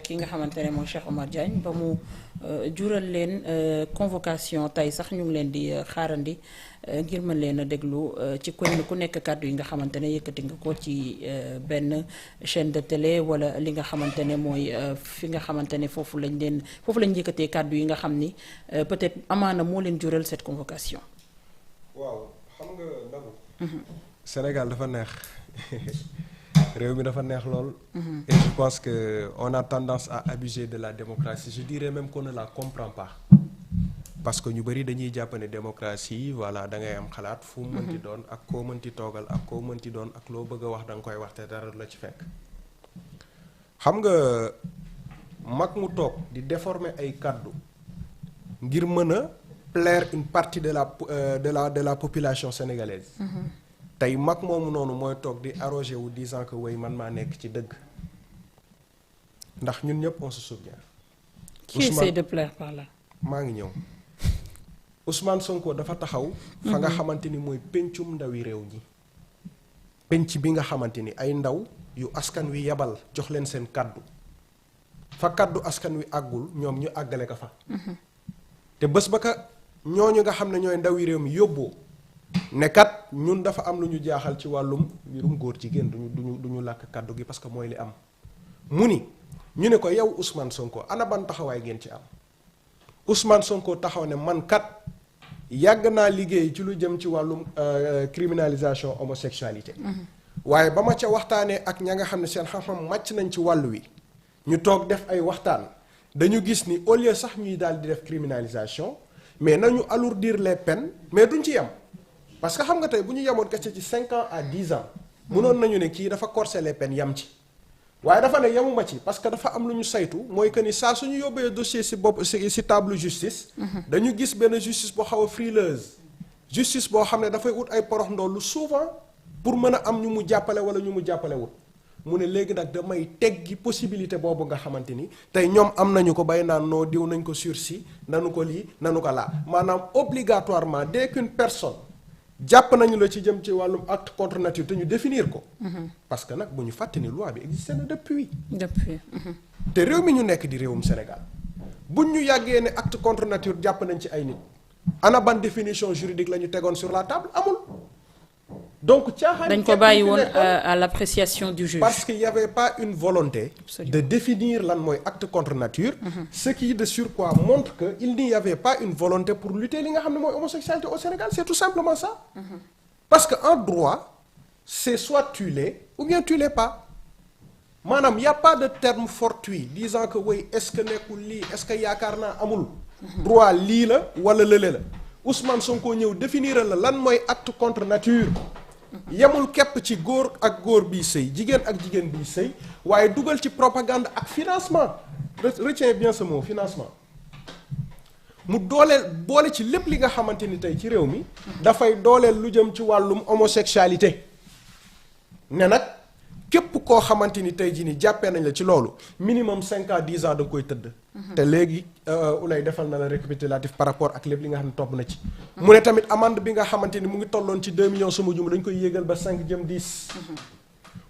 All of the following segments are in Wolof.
ki nga xamante ne mooy Cheikh Oumar Diagne ba mu jural leen convocation tey sax ñu ngi leen di xaarandi ngir mën leen a déglu ci ku nekk kàddu yi nga xamante ne yëkkati nga ko ci benn chaîne de télé wala li nga xamante ne mooy fi nga xamante ne foofu lañ yëkkatee kàddu yi nga xam ni peut-être amaana moo leen jural cette convocation. waaw xam nga Nabou. Sénégal dafa neex. réew mi dafa neex lool. Et je pense que on a tendance à abuser de la démocratie. Je dirais même qu'on ne la comprend pas. Parce que ñu bari dañuy jàpp ne démocratie voilà da ngay am xalaat fu mu mënti doon ak koo mënti toogal ak koo mënti doon ak loo bëgg a wax da nga koy wax te dara la ci fekk. xam nga mag mu toog di déformer ay kàddu ngir mën a plaire une partie de la population sénégalaise. tey mag moomu noonu mooy toog di arrogé wu disant que way man maa nekk ci dëgg ndax ñun ñëpp on se souvient. qui essaie de plaire par là. maa ngi ñëw Ousmane Sonko dafa taxaw. fa nga xamante ni mooy pencum ndawi réew ñi. penc bi nga xamante ni ay ndaw yu askan wi yabal jox leen seen kàddu fa kàddu askan wi àggul ñoom ñu àggale ko fa. te bés ba ka ñooñu nga xam ne ñooy ndawi réew mi yóbboo. ne kat ñun dafa am lu ñu jaaxal ci wàllum mbirum góor jigéen duñu làkk kàddu gi parce que mooy li am mu ni ñu ne ko yow Ousmane Sonko ana ban taxawaay ngeen ci am Ousmane Sonko taxaw ne man kat yàgg naa liggéey ci lu jëm ci wàllum criminalisation homosexualité waaye ba ma ca waxtaanee ak ña nga xam ne seen xam-xam màcc nañ ci wàllu wi ñu toog def ay waxtaan dañu gis ni au lieu sax ñuy daal di def criminalisation mais nañu alourdir les peines mais duñ ci yem. parce que xam nga tey bu ñu yemoon kese ci 5 ans à 10 ans mënoon nañu ne kii dafa corser les peines yam ci waaye dafa ne yemuma ci parce que dafa am lu ñu saytu mooy que ni saa suñu yóbbee dossier si table justice. dañu gis benn justice boo xaw a frileuse. justice boo xam ne dafay ut ay porox ndoolu souvent pour mën a am ñu mu jàppale wala ñu mu jàppale wut mu ne léegi nag damay teggi possibilité boobu nga xamante ni tey ñoom am nañu ko bay naan noo diw nañ ko sursis nanu ko lii nanu ko laa maanaam obligatoirement dès qu'une personne. jàpp nañu la ci jëm ci wàllum acte contre nature te ñu définir ko. parce que nag bu ñu fàtte ni loi bi existé na depuis. te réew mi ñu nekk di réewum Sénégal buñ ñu yàggee ne acte contre nature jàpp nañ ci ay nit ana ban définition juridique la ñu tegoon sur la table amul. donc caaxaan dañ ko bàyyi woon à l'appréciation du juge. parce qu'il y avait pas une volonté. de définir lan mooy acte contre nature. ce qui de surcroît montre que il n'y avait pas une volonté pour lutter li nga xam ne mooy homosexualité au Sénégal c'est tout simplement ça. parce que en droit c'est soit tu l'es ou bien tu l'es pas maanaam y a pas de terme fortuit disant que oui est-ce que nekkul lii est-ce que yaakaar naa amul. droit lii la wala lële la Ousmane Sonko ñëw définir la lan mooy acte contre nature. yemul képp ci góor ak góor bii sëy jigéen ak jigéen bii sëy waaye dugal ci propagande ak financement retiens bien ce mot financement mu dooleel boole ci lépp li nga xamante ni tey ci réew mi dafay dooleel lu jëm ci wàllum homosexualité ne nag képp koo xamante ni tey jii ni jàppee nañ la ci loolu minimum 5 à 10 ans da nga koy tëdd te léegi ulay defal na la récapitulatif par rapport ak lépp li nga xam ne topp na ci mu ne tamit amende bi nga xamante ni mu ngi tolloon ci 2 millions sama jum dañ koy yéegal ba 5 jëm 10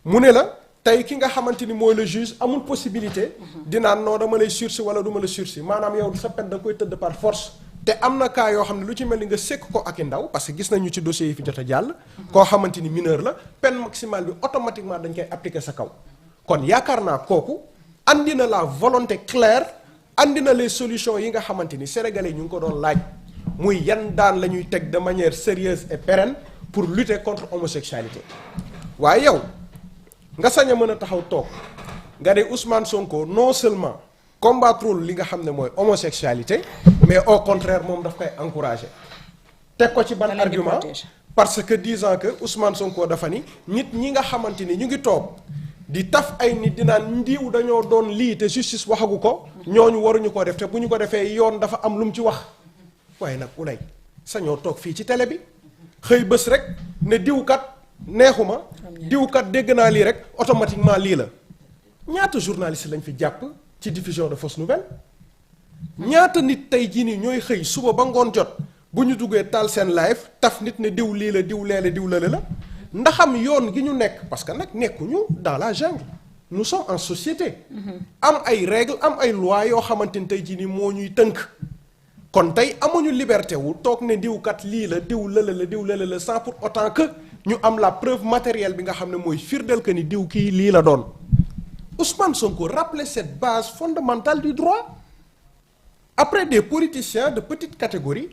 mu ne la tey ki nga xamante ni mooy le juge amul possibilité dinaan non dama lay sursis wala du ma la sursis maanaam yow sa peine da nga koy tëdd par force te am na cas yoo xam ne lu ci mel ni nga sekk ko ak i ndaw parce que gis nañu ci dossiers yi fi jot a jàll koo xamante ni mineur la peine maximale bi automatiquement dañ koy appliquer sa kaw kon yaakaar naa kooku andi na la volonté claire andi na les solutions yi nga xamante ni sénégalais ñu ngi ko doon laaj muy yan daan la ñuy teg de manière sérieuse et pérenne pour lutter contre homosexualité waaye yow nga sañ a mën a taxaw toog nga ne Ousmane Sonko non seulement combattre li nga xam ne mooy homosexualité mais au contraire moom daf koy encourager teg ko ci ban argument parce que disant que Ousmane Sonko dafa ni nit ñi nga xamante ni ñu ngi toog di taf ay nit di naan ndiw dañoo doon lii te justice waxagu ko ñooñu waruñu ko def te bu ñu ko defee yoon dafa am lu mu ci wax waaye nag ulay sañoo toog fii ci télé bi xëy bés rek ne diwkat neexuma diwkat dégg naa lii rek automatiquement lii la ñaata journaliste lañ fi jàpp ci diffusion de fausses nouvelles ñaata nit tey jii nii ñooy xëy suba ba ngoon jot bu ñu duggee taal seen live taf nit ne diw lii la diw leele diw lële la ndaxam yoon gi ñu nekk parce que nag nekkuñu dans la jungle nous sommes en société. am ay règles am ay lois yoo xamante ni tey jii nii moo ñuy tënk. kon tey amuñu liberté wu toog ne diw kat lii la diw lële la diw lële la sans pour autant que ñu am la preuve matérielle bi nga xam ne mooy firndeel que ni diw kii lii la doon. Ousmane Sonko rappelait cette base fondamentale du droit. Après des politiciens de petite catégorie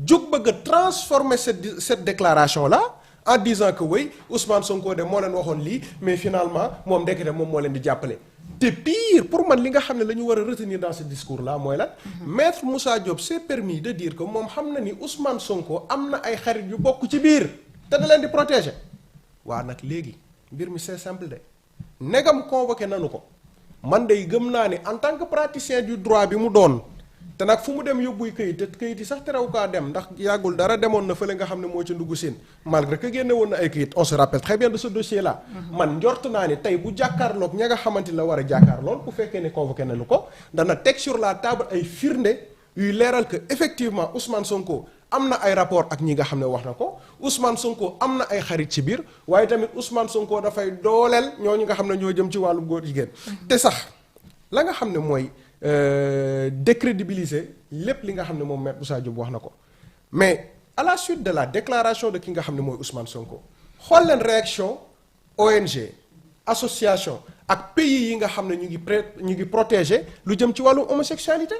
jóg bëgg a transformer cette déclaration là en disant que oui Ousmane Sonko de moo leen waxoon lii mais finalement moom ndekete moom moo leen di jàppale. te pire pour man li nga xam ne la ñu war a retenir dans ce discours là mooy lan. Maître Moussa Diop s'est permis de dire que moom xam na ni Ousmane Sonko am na ay xarit yu bokk ci biir te da leen di protéger. waa nag léegi mbir mi c'est simple de negam convoqué nanu ko man day gëm naa ne en tant que praticien du droit bi mu doon. te nag fu mu dem yóbbuy këyit te këyit yi sax terew kaa dem ndax yàggul dara demoon na fële nga xam ne moo ci ndugg seen malgré que génne woon na ay këyit on se rappelle très bien de ce dossier là. man njort naa ne tey bu jàkkaarloog ña nga xamante ni la war a jàkkaarlool bu fekkee ne convoqué nañu ko dana teg sur la table ay firnde yuy leeral que effectivement Ousmane Sonko am na ay rapport ak ñi nga xam ne wax na ko Ousmane Sonko am na ay xarit ci biir waaye tamit Ousmane Sonko dafay dooleel ñooñu nga xam ne ñoo jëm ci wàllu góor jigéen te sax la nga xam ne mooy. Décrédibiliser lépp li nga xam ne moom Maître Moussa Diop wax na ko mais à la suite de la déclaration de ki nga xam ne mooy Ousmane Sonko xool leen réaction ONG association ak pays yi nga xam ne ñu ngi protéger lu jëm ci wàllu homosexualité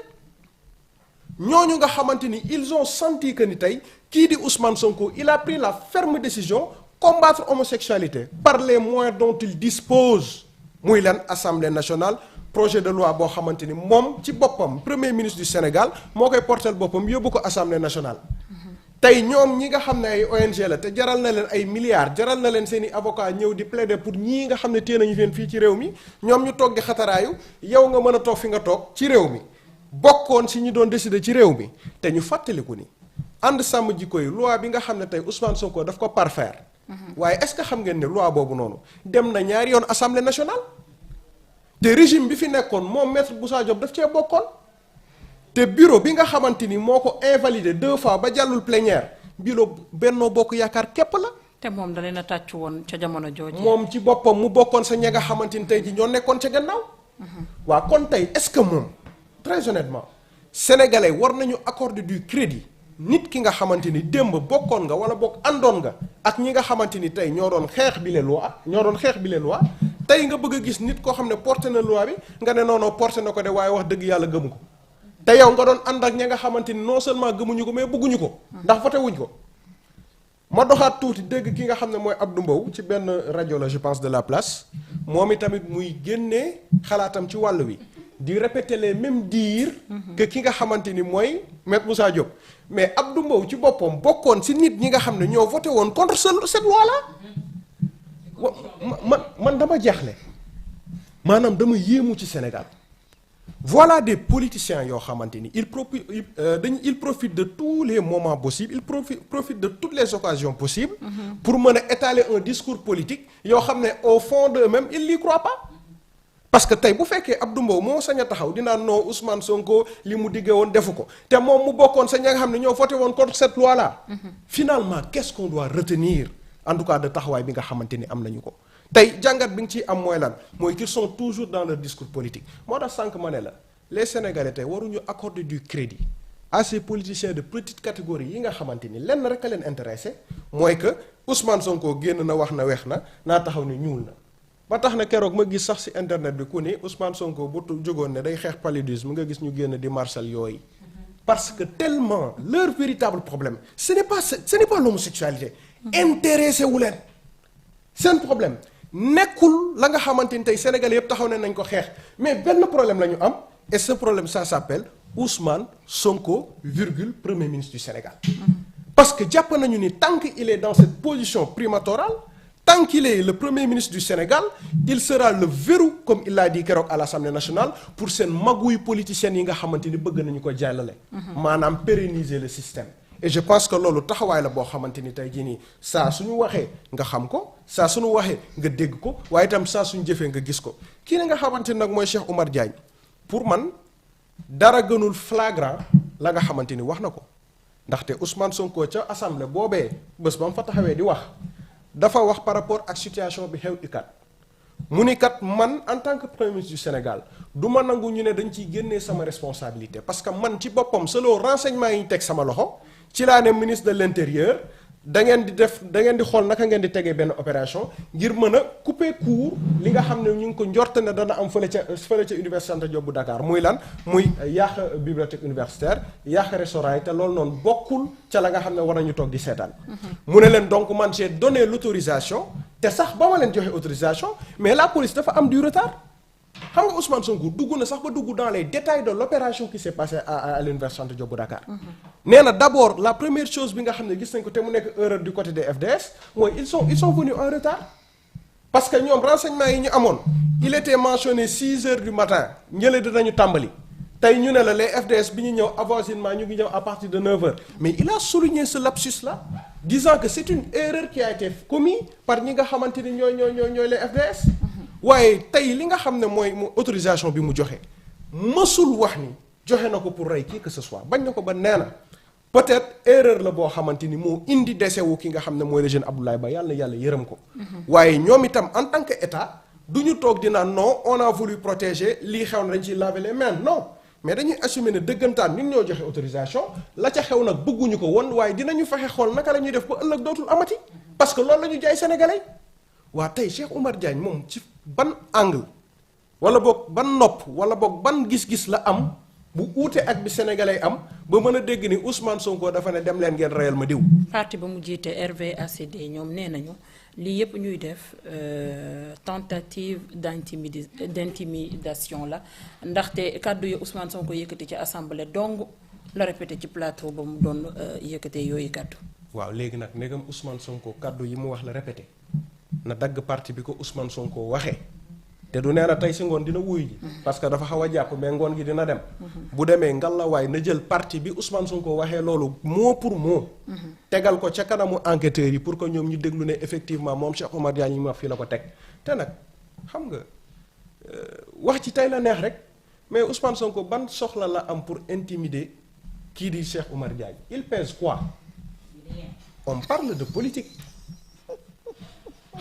ñooñu nga xamante ni ils ont senti que ni tey kii di Ousmane Sonko il a pris la ferme décision combattre homosexualité par les moyens dont il dispose muy leen Assemblée nationale. projet de loi boo xamante ni moom ci boppam premier ministre du Sénégal moo koy portel boppam yóbbu ko assemblée nationale. tey ñoom ñi nga xam ne ay ONG la te jaral na leen ay milliards jaral na leen seen i avocat ñëw di plaider pour ñii nga xam ne téye nañu leen fii ci réew mi ñoom ñu toog di xataraayu yow nga mën a toog fi nga toog ci réew mi bokkoon si ñi doon décider ci réew mi te ñu fàttaliku ni ànd sàmm jikko yi loi bi nga xam ne tey Ousmane Sonko daf ko parfaire. waaye est-ce que xam ngeen ne loi boobu noonu dem na ñaari yoon assemblée nationale. te régime bi fi nekkoon moom Maître Moussa Diop daf cee bokkoon te bureau bi nga xamante ni moo ko invalidé 2 fois ba jàllul plénière bureau Benno Bokk Yaakaar képp la. te moom da leen a tàccu woon ca jamono jooju. moom ci boppam mu bokkoon sa ña nga xamante ni tey ji ñoo nekkoon ca gannaaw. waa kon tey est-ce que moom très honnêtement sénégalais war nañu accorder du crédit nit ki nga xamante ni démb bokkoon nga wala bokk àndoon nga ak ñi nga xamante ni tey ñoo doon xeex bi les lois. tey nga bëgg a gis nit koo xam ne porté na loi bi nga ne non porté na ko de waaye wax dëgg yàlla gëmu ko te yow nga doon ànd ak ña nga xamante ni non seulement gëmuñu ko mais bëgguñu ko ndax voté wuñ ko. ma doxaat tuuti dégg ki nga xam ne mooy Abdou Mbow ci benn rajo la je pense de la place moom itamit muy génnee xalaatam ci wàll wi di répéter les mêmes dires que ki nga xamante ni mooy Maître Moussa Diop mais Abdou Mbow ci boppam bokkoon si nit ñi nga xam ne ñoo voté woon contre cette loi là. man dama jaaxle maanaam dama yéemu ci Sénégal voilà des politiciens yoo xamante ni il profite de tous les moments possibles il profite de toutes les occasions possibles pour mën a étaler un discours politique yoo xam ne au fond d'eux-mêmes ils n'y croient pas parce que tey bu fekkee Abdou Mbow moo sañ a taxaw dinaa non Ousmane Sonko li mu diggee woon defu ko te moom mu bokkoon sa ña nga xam ne ñoo voté woon contre cette loi là finalement qu'est-ce qu'on doit retenir en tout cas de taxawaay bi nga xamante ni am nañu ko tey jàngat bi nga ciy am mooy lan mooy qu'ils sont toujours dans leur discours politique moo tax sànq ma ne la les Sénégalais tey waruñu accorder du crédit à ces politiciens de petite catégorie yi nga xamante ni lenn rek a leen intéressé mooy que Ousmane Sonko génn na wax na weex na naa taxaw ni ñuul na ba tax na keroog ma gis sax ci internet bi ku ni Ousmane Sonko bu jógoon ne day xeex paludisme nga gis ñu génn di marshal yooyu parce que tellement leur véritable problème ce n'est pas l'homosexualité intéressé wu leen seen problème nekkul la nga xamante ni tey Sénégalais yëpp taxaw ne nañ ko xeex mais benn problème la ñu am et ce problème ça s'appelle Ousmane Sonko virgule Premier ministre du Sénégal parce que jàpp nañu ni tant qu'il est dans cette position primatorale tant qu'il est le Premier ministre du Sénégal il sera le verrou comme il l'a dit keroog à l'Assemblée nationale pour seen maguy politiciens yi nga xamante ni bëgg nañu ko jàllale maanaam pérenniser le système et je pense que loolu taxawaay la boo xamante ni tey jii nii saa suñu waxee nga xam ko saa suñu waxee nga dégg ko waaye itam saa suñu jëfee nga gis ko kii la nga xamante ni nag mooy Cheikh Oumar Diagne pour man dara gënul flagrant la nga xamante ni wax na ko ndaxte Ousmane Sonko ca assemblée boobee bés ba mu fa taxawee di wax dafa wax par rapport ak situation bi xew UCAD mu ni kat man en tant que premier ministre du Sénégal du ma nangu ñu ne dañ ciy génnee sama responsabilité parce que man ci boppam selon renseignement yi ñu teg sama loxo ci laa ne ministre de l'intérieur da ngeen di xool naka ngeen di tegee benn opération ngir mën a couper court li nga xam ne ñu ngi ko njort ne dana am fële ca université Anta Diop bu Dakar muy lan muy yàq bibliothèque universitaire yàq restaurant yi te loolu noonu bokkul ca la nga xam ne war nañu toog di seetaan. mu ne leen donc man j'ai donné l'autorisation te sax ba ma leen joxe autorisation mais la police dafa am du retard. xam nga Ousmane Sonko dugg na sax ba dugg dans les détails de l'opération qui s'est passée à l'université Anta Diop bu Dakar. nee na d'abord la première chose bi nga xam ne gis nañ ko te mu nekk erreur du côté des FDS mooy ils sont venus en retard. parce que ñoom renseignement yi ñu amoon il était mentionné 6 heures du matin ñële dinañu tàmbali tey ñu ne la les FDS bi ñu ñëw avoisinement ñu ngi ñëw à partir de 9 heures mais il a souligné ce lapsus là disant que c'est une erreur qui a été commise par ñi nga xamante ni ñooy les FDS. waaye tey li nga xam ne mooy autorisation bi mu joxe mësul wax ni joxe na ko pour rey qui que ce soit bañ na ko ba nee na peut-être erreur la boo xamante ni moo indi décès wu ki nga xam ne mooy le jeune Abdoulaye Ba yàlla yërëm ko. waaye ñoom itam en tant que état du ñu toog di naan non on a voulu protéger lii xew na dañ ciy laver les mains non mais dañuy assumer ne dëggantaan ñun ñoo joxe autorisation la ca xew nag bëgguñu ko woon waaye dinañu fexe xool naka la ñuy def ba ëllëg dootul amati parce que loolu la ñu jaay sénégalais. waa tey Cheikh Oumar Diagne moom ci ban angle wala boog ban nopp wala boog ban gis-gis la am bu uute ak bi sénégalais am ba mën a dégg ni Ousmane Sonko dafa ne dem leen ngeen reyal ma diw. parti ba mu jiite RVACD ñoom nee nañu lii yëpp ñuy def tentative d'intimidation la ndaxte kàddu yi Ousmane Sonko yëkkati ci assemblée dong la répété ci plateau ba mu doon yëkkatee yooyu kàddu. waaw léegi nag ndegam Ousmane Sonko kàddu yi mu wax la répété. na dagg parti bi ko Ousmane Sonko waxee te du nee na tey si ngoon dina wuy ji parce que dafa xaw a jàpp mais ngoon gi dina dem bu demee ngalawaay na jël parti bi Ousmane Sonko waxee loolu mot pour mot tegal ko ca kanamu enquêteurs yi pour que ñoom ñu déglu ne effectivement moom Cheikh Oumar Diagne yi mu wax fii la ko teg te nag xam nga wax ci tey la neex rek mais Ousmane Sonko ban soxla la am pour intimider kii di Cheikh Oumar Diagne il pèse quoi on parle de politique.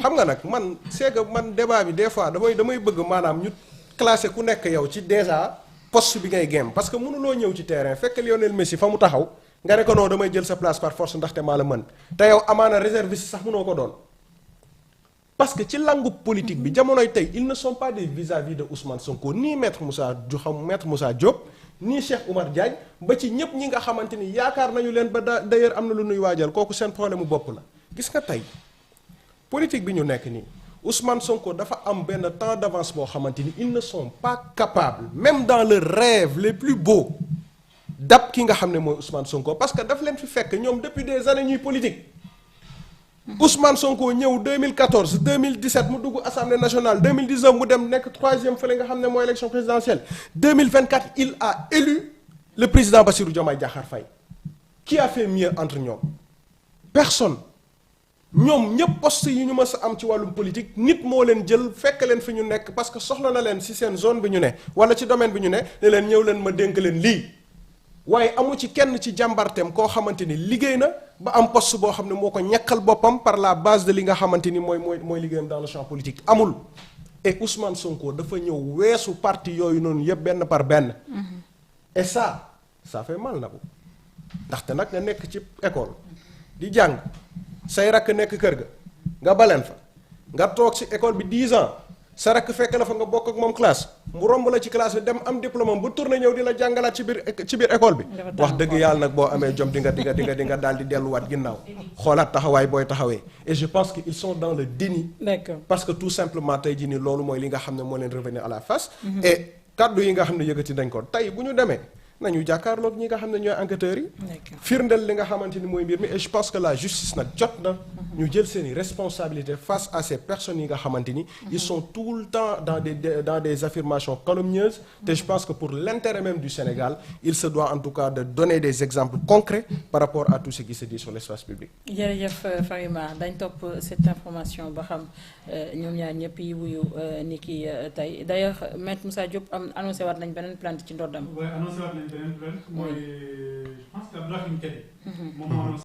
xam nga nag man c'est que man débat bi des fois damay bëgg maanaam ñu classé ku nekk yow ci déjà poste bi ngay gém parce que mënuloo ñëw ci terrain fekk Lionel Messi fa mu taxaw nga ne ko non damay jël sa place par force ndaxte maa la mën te yow amaana réserviste sax mënoo ko doon. parce que ci langue politique bi jamonoy tey ils ne sont pas des vis-à-vis de Ousmane Sonko ni maître Moussa Diop ni Cheikh Oumar Diagne ba ci ñëpp ñi nga xamante ni yaakaar nañu leen ba d'ailleurs am na lu nuy waajal kooku seen problème mu bopp la gis nga tey. politique bi ñu nekk nii Ousmane Sonko dafa am benn temps d'avance boo xamante ni ils ne sont pas capables même dans leurs rêves les plus beaux dab ki nga xam ne mooy Ousmane Sonko parce que daf leen fi fekk ñoom depuis des années ñuy politique. Ousmane Sonko ñëw 2014 2017 mu dugg assemblée nationale 2019 mu dem nekk 3e fële nga xam ne mooy élection présidentielle 2024 il a élu le président Bassirou Diomaye Diakhar Faye qui a fait mieux entre ñoom personne. ñoom ñëpp poste yi ñu mës a am ci wàllum politique nit moo leen jël fekk leen fi ñu nekk parce que soxla na leen ci seen zone bi ñu ne walla ci domaine bi ñu ne leen ñëw leen ma dénk leen lii waaye amu ci kenn ci jàmbarteem koo xamante ni liggéey na ba am poste boo xam ne moo ko ñàkkal boppam par la base de li nga xamante ni mooy liggéeyam dans le champ politique amul. et Ousmane Sonko dafa ñëw weesu parti yooyu noonu yëpp benn par benn. et ça fait mal na ko ndaxte nag nga nekk ci école di jàng. say rakk nekk kër ga nga baleen fa nga toog ci école bi 10 ans sa rakk fekk la fa nga bokk ak moom classe mu romb la ci classe bi dem am diplôme ba tourné ñëw di la jàngalaat ci biir école bi. wax dëgg yàlla nag boo amee jom di nga daal di delluwaat ginnaaw xoolaat taxawaay booy taxawee. et je pense que ils sont dans le déni. D'accord. Parce que tout simplement tey jii nii loolu mooy li nga xam ne moo leen revenir à la face. et kaddu yi nga xam ne yëkkati nañ ko tey bu ñu demee. nañu jàkkaarloog ñi nga xam ne ñooy enquêteurs yi. firndeel li nga xamante ni mooy mbir mi et je pense que la justice nag jot na. ñu jël seeni responsabilités face à ces personnes yi nga xamante ni. ils sont tout le temps dans des affirmations calomnieuses. te je pense que pour l'intérêt même du Sénégal il se doit en tout cas de donner des exemples concrets par rapport à tout ce qui se dit sur l'espace public. jërëjëf Farima dañ topp cette information ba xam ñoom ñaar ñëpp yi wuyu ni ki tey d'ailleurs maître Moussa Diop annoncé waat nañ beneen plainte ci ndoddam. beneen plainte mooy je pense que Abdourahim Kébé moom moo